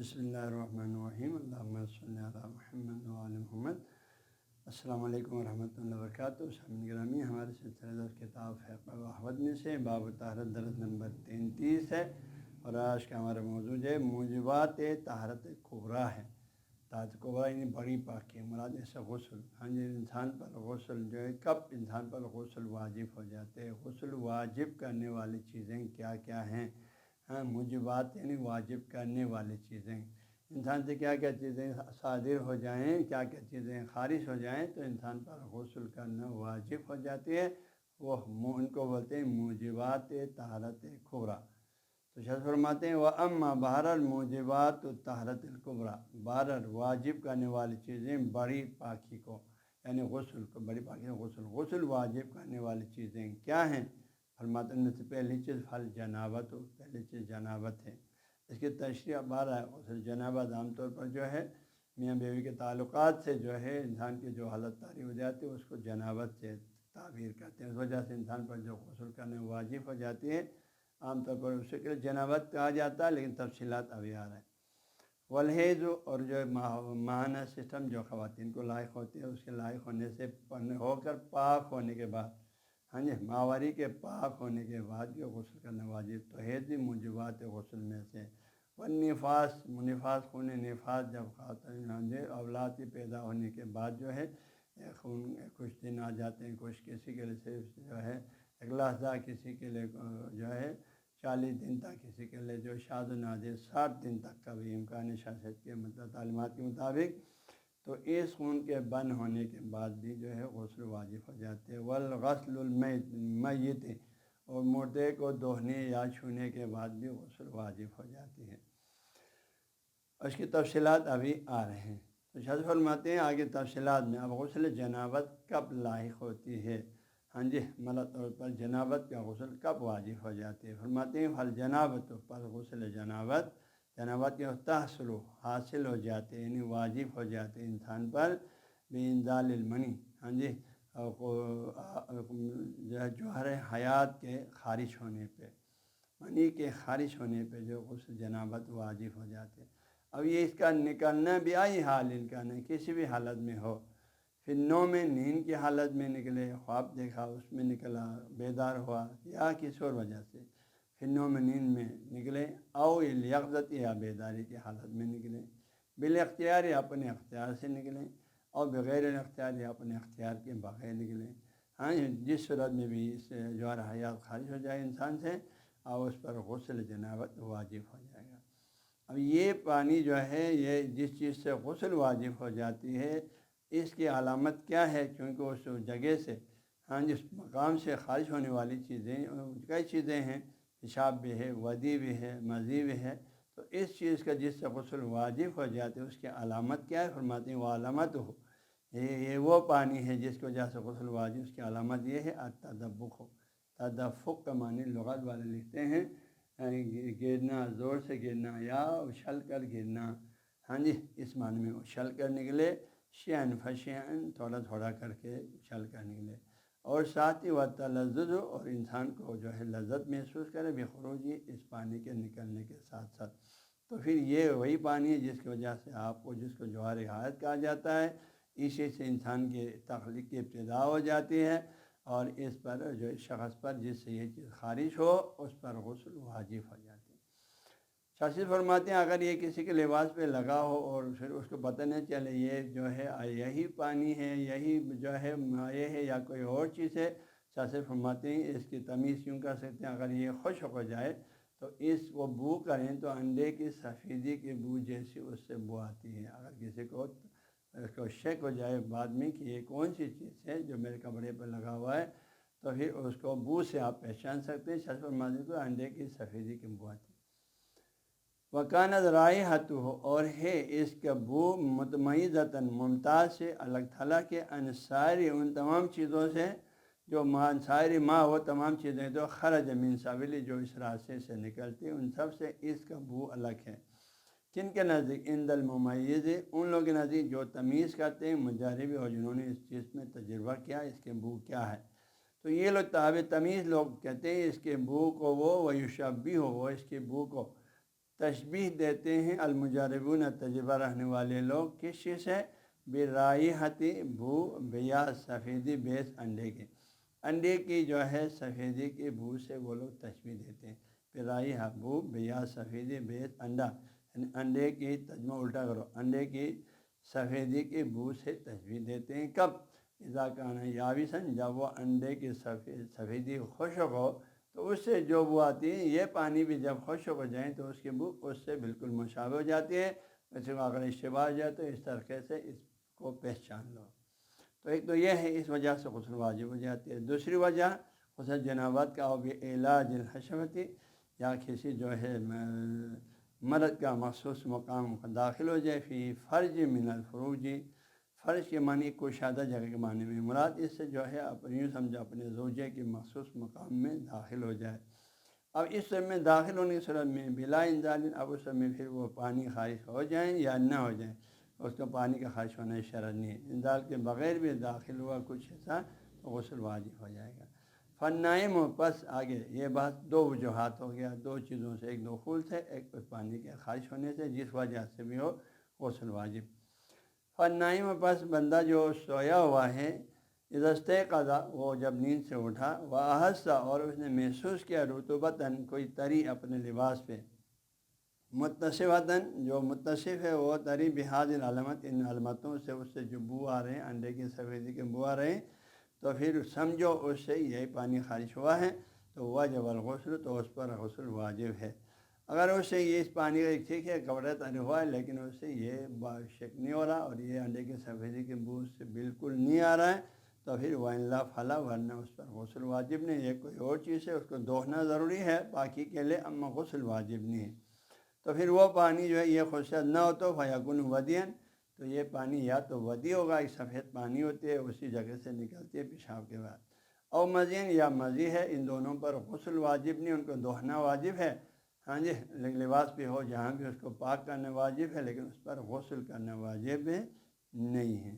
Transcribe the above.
بسم اللہ الرحمن الرحیم اللہم صلی علی محمد وعلی محمد۔ السلام علیکم ورحمۃ اللہ وبرکاتہ۔ سامعین گرامی، ہمارے سلسلہ کتاب فقہ و احوذ میں سے باب طہارت درس نمبر 33 ہے، اور آج کا ہمارا موضوع ہے موجبات طہارت کبریٰ ہے۔ طہارت کبریٰ یعنی بڑی پاکی، مراد ایسا غسل، انسان پر غسل جو ہے کب انسان پر غسل واجب ہو جاتے ہیں، غسل واجب کرنے والی چیزیں کیا کیا ہیں۔ موجبات یعنی واجب کرنے والی چیزیں، انسان سے کیا کیا چیزیں صادر ہو جائیں، کیا کیا چیزیں خارج ہو جائیں تو انسان پر غسل کرنا واجب ہو جاتی ہے، وہ ان کو بولتے ہیں موجبات طہارت کبریٰ۔ تو شاہ فرماتے ہیں وَأَمَّا بہر الموجبات طہارت الکبریٰ، بہر واجب کرنے والی چیزیں بڑی پاکی کو، یعنی غسل کو، بڑی پاکی غسل واجب کرنے والی چیزیں کیا ہیں۔ فرماتے ہیں ان میں سے پہلی چیز فل جنابت، پہلی چیز جنابت ہے۔ اس کی تشریح بار ہے، غسل جنابت عام طور پر جو ہے میاں بیوی کے تعلقات سے جو ہے انسان کی جو حالت طاری ہو جاتی ہے اس کو جنابت سے تعبیر کرتے ہیں، اس وجہ سے انسان پر جو غسل کرنے واجب ہو جاتی ہے عام طور پر اسے کہ جنابت کہا جاتا ہے، لیکن تفصیلات ابھی آ رہا ہے۔ والحیض، اور جو ماہانہ سسٹم جو خواتین کو لائق ہوتی ہے، اس کے لائق ہونے سے ہو کر پاک ہونے کے بعد، ماوری کے پاک ہونے کے بعد جو غسل کرنا واجب، تو حیض بھی موجبات غسل میں سے۔ والنفاس، نفاس خون نفاس، جب خاتون اولاد کے پیدا ہونے کے بعد جو ہے خون کچھ دن آ جاتے ہیں، کچھ کسی کے لیے صرف جو ہے ایک لحظہ، کسی کے لیے جو ہے 40 دن تک، کسی کے لیے جو شاذ و نادر 60 دن تک کا بھی امکان شاست کے تعلیمات کے مطابق، تو اس خون کے بند ہونے کے بعد بھی جو ہے غسل واجب ہو جاتے ہیں۔ والغسل المیت، اور مردے کو دہنے یا چھونے کے بعد بھی غسل واجب ہو جاتی ہے۔ اس کی تفصیلات ابھی آ رہے ہیں، تو شاذ فرماتے ہیں آگے تفصیلات میں۔ اب غسل جنابت کب لاحق ہوتی ہے، مطلب طور پر جنابت کا غسل کب واجب ہو جاتی ہے۔ فرماتے ہیں حل جنابت، پر غسل جنابت، جنابت کے تحصل حاصل ہو جاتے، یعنی واجب ہو جاتے انسان پر بانزال المنی، جو ہے جوہر حیات کے خارج ہونے پہ، منی کے خارج ہونے پہ جو غسل جنابت واجب ہو جاتے۔ اب یہ اس کا نکلنا بھی آئی حال کا نہیں، کسی بھی حالت میں ہو، پھر میں نیند کی حالت میں نکلے، خواب دیکھا اس میں نکلا، بیدار ہوا، یا کسی اور وجہ سے پھر میں نیند میں نکلے، او یقظت، یا بیداری کی حالت میں نکلے، بالاختیار یا اپنے اختیار سے نکلیں، اور بغیر الاختیار یا اپنے اختیار کے بغیر نکلیں، جس صورت میں بھی اس جوہر حیات خارج ہو جائے انسان سے، اور اس پر غسل جنابت واجب ہو جائے گا۔ اب یہ پانی جو ہے، یہ جس چیز سے غسل واجب ہو جاتی ہے، اس کی علامت کیا ہے، کیونکہ اس جگہ سے جس مقام سے خارج ہونے والی چیزیں کئی چیزیں ہیں، پیشاب بھی ہے، ودی بھی ہے، مزی بھی ہے، تو اس چیز کا جس سے غسل واجب ہو جاتے اس کی علامت کیا ہے۔ فرماتے ہیں وہ علامت ہو، یہ وہ پانی ہے جس کی وجہ سے غسل واجب، اس کی علامت یہ ہے التدفق ہو۔ تدفق کا معنی لغت والے لکھتے ہیں گرنا، زور سے گرنا یا اچھل کر گرنا، اس معنی میں اچھل کر نکلے، شیئن فشیئن، تھوڑا تھوڑا کر کے اچھل کر نکلے، اور ساتھ ہی تلذذ، اور انسان کو جو ہے لذت محسوس کرے بخروجی، اس پانی کے نکلنے کے ساتھ ساتھ۔ تو پھر یہ وہی پانی ہے جس کی وجہ سے آپ کو، جس کو جوہر حیات کہا جاتا ہے، اسی سے انسان کی تخلیق کی ابتدا ہو جاتی ہے، اور اس پر جو شخص پر جس سے یہ چیز خارج ہو اس پر غسل واجب ہو جاتی ہے۔ شاذ فرماتے ہیں اگر یہ کسی کے لباس پہ لگا ہو اور پھر اس کو پتہ نہیں چلے یہ جو ہے یہی پانی ہے، یہی جو ہے مائع ہے یا کوئی اور چیز ہے، شاذ فرماتے ہیں اس کی تمیز یوں کر سکتے ہیں، اگر یہ خشک ہو جائے تو اس کو بو کریں تو انڈے کی سفیدی کی بو جیسی اس سے بو آتی ہے۔ اگر کسی کو اس کو شک ہو جائے بعد میں کہ یہ کون سی چیز ہے جو میرے کپڑے پر لگا ہوا ہے، تو پھر اس کو بو سے آپ پہچان سکتے ہیں۔ شاذ فرماتے کو انڈے کی سفیدی کی بو آتی ہے۔ وکانت رائحتہ، اور ہے اس کا بو متمیزتاً، ممتاز سے، الگ تھلگ کے، انصاری، ان تمام چیزوں سے جو ساری ماں، وہ تمام چیزیں تو خرج من سبیل، جو اس راستے سے نکلتی ان سب سے اس کا بو الگ ہے۔ کن کے نزدیک؟ عند الممیز، ان لوگوں کے نزدیک جو تمیز کرتے ہیں، مجرب، اور جنہوں نے اس چیز میں تجربہ کیا اس کے بو کیا ہے۔ تو یہ لوگ تابع تمیز لوگ کہتے ہیں اس کے بو کو وہ یشبہ ہو، وہ اس کے بو کو تشبیہ دیتے ہیں المجربون تجربہ رہنے والے لوگ کس چیز سے؟ برائحتی بو بیاض سفیدی بیس انڈے کے، انڈے کی جو ہے سفیدی کی بو سے وہ لوگ تشبیہ دیتے ہیں۔ برائحہ بو بیاض سفیدی بیس انڈا، یعنی انڈے کی ترجمہ الٹا کرو، انڈے کی سفیدی کی بو سے تشبیہ دیتے ہیں۔ کب؟ اذا کان یابسن، جب وہ انڈے کی سفیدی خشک ہو تو اس سے جو بو آتی ہے، یہ پانی بھی جب خشک ہو جائیں تو اس کی بو اس سے بالکل مشابہ ہو جاتی ہے۔ ویسے اگر اشتباہ ہو جائے تو اس طریقے سے اس کو پہچان لو۔ تو ایک تو یہ ہے، اس وجہ سے غسل واجب ہو جاتی ہے۔ دوسری وجہ غسل جنابت کا بھی علاج الحشوتی، یا کسی جو ہے مرد کا مخصوص مقام داخل ہو جائے، فی فرج من الفروج، فرج کے معنی کشادہ جگہ کے معنی میں مراد اس سے جو ہے اپنی سمجھا اپنے زوجے کے مخصوص مقام میں داخل ہو جائے۔ اب اس میں داخل ہونے کی صورت میں بلا انزال، اب اس میں پھر وہ پانی خارج ہو جائیں یا نہ ہو جائیں، اس کو پانی کا خارج ہونا شرط نہیں ہے، انزال کے بغیر بھی داخل ہوا کچھ ایسا تو غسل واجب ہو جائے گا۔ فنائم و پس آگے یہ بات دو وجوہات ہو گیا، دو چیزوں سے، ایک دخول سے، ایک اس پانی کے خارج ہونے سے، جس وجہ سے بھی ہو غسل واجب۔ فنائم و پس بندہ جو سویا ہوا ہے، استيقظ، وہ جب نیند سے اٹھا، واحس، اور اس نے محسوس کیا، رطوبتاً، کوئی تری اپنے لباس پہ، متصفتاً، جو متصف ہے وہ تری بہذ العلامت، ان علامتوں سے اس سے جو بو آ رہے ہیں، انڈے کی سفیدی کے بو آ رہے ہیں، تو پھر سمجھو اس سے یہی پانی خارج ہوا ہے تو واجب الغسل، تو اس پر غسل واجب ہے۔ اگر اس سے یہ اس پانی کا ٹھیک ہے کپڑا تر ہوا ہے لیکن اس سے یہ شک نہیں ہو رہا اور یہ انڈے کی سفیدی کے بو سے بالکل نہیں آ رہا ہے، تو پھر وَإِلَّا فَلَا، ورنہ اس پر غسل واجب نہیں، یہ کوئی اور چیز ہے، اس کو دھونا ضروری ہے باقی کے لیے، اما غسل واجب نہیں ہے۔ تو پھر وہ پانی جو ہے یہ خشک نہ ہو تو فیکون ودین، تو یہ پانی یا تو ودی ہوگا، ایک سفید پانی ہوتی ہے اسی جگہ سے نکلتی ہے پیشاب کے بعد، اور مزین یا مزی ہے، ان دونوں پر غسل واجب نہیں، ان کو دھونا واجب ہے، ہاں جی، لباس بھی ہو جہاں بھی اس کو پاک کرنا واجب ہے، لیکن اس پر غسل کرنا واجب نہیں ہے۔